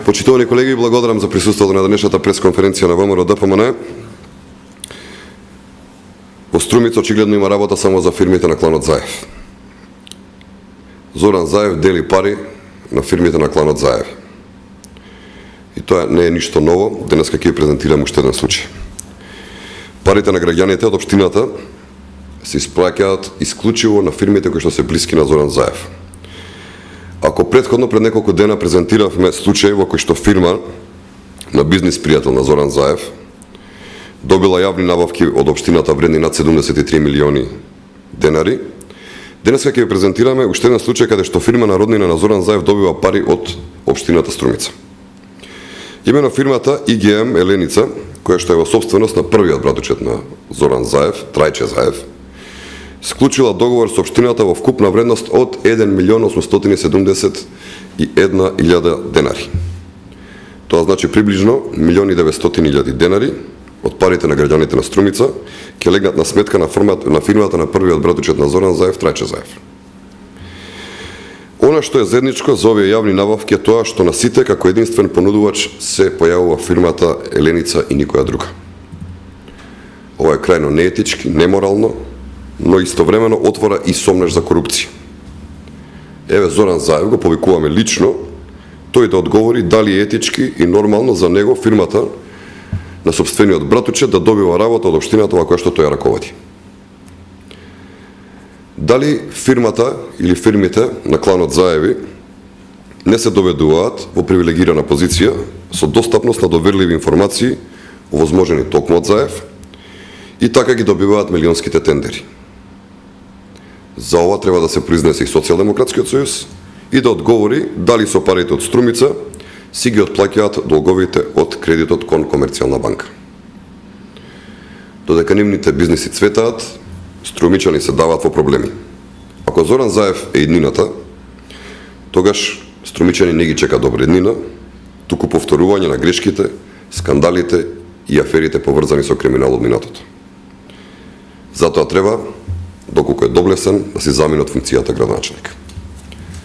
Почитувани колеги, благодарам за присуството на денешната пресконференција на ВМРО ДПМН. Во Струмица очигледно има работа само за фирмите на кланот Заев. Зоран Заев дели пари на фирмите на кланот Заев. И тоа не е ништо ново, денеска ќе презентирам уште еден случај. Парите на граѓаните од општината се исплаќаат исклучиво на фирмите кои што се блиски на Зоран Заев. Ако претходно пред неколку дена презентиравме случај во кој што фирма на бизнис пријател на Зоран Заев добила јавни набавки од општината вредни над 73 милиони денари, денеска ќе ви презентираме уште еден случај каде што фирма на роднина на Зоран Заев добива пари од општината Струмица. Имено фирмата ИГМ Еленица, која што е во собственост на првиот братучет на Зоран Заев, Трајче Заев, склучила договор со општината во вкупна вредност од 1.871.000 денари. Тоа значи приближно 1.900.000 денари од парите на граѓаните на Струмица ќе легнат на сметка на фирмата на првиот братучет на Зоран Заев, Трајче Заев. Она што е заедничко за овие јавни набавки е тоа што на сите како единствен понудувач се појавува фирмата Еленица и никоја друга. Ова е крајно неетички, неморално, но истовремено отвора и сомнеж за корупција. Еве Зоран Заев го повикуваме лично, тој да одговори дали е етички и нормално за него фирмата на собствениот братучет да добива работа од општината во која што тој ја раководи. Дали фирмата или фирмите на кланот Заеви не се доведуваат во привилегирана позиција со достапност на доверливи информации овозможени токму од Заев и така ги добиваат милионските тендери. За ова треба да се произнесе и Социјалдемократскиот сојуз и да одговори дали со парите од Струмица си ги отплаќаат долговите од кредитот кон Комерцијална банка. Додека нивните бизниси цветаат, струмичани се дават во проблеми. Ако Зоран Заев е иднината, тогаш струмичани не ги чека добра иднина, туку повторување на грешките, скандалите и аферите поврзани со криминал од минатото. Затоа треба, доколку е доблесен, да си замине од функцијата градоначелник.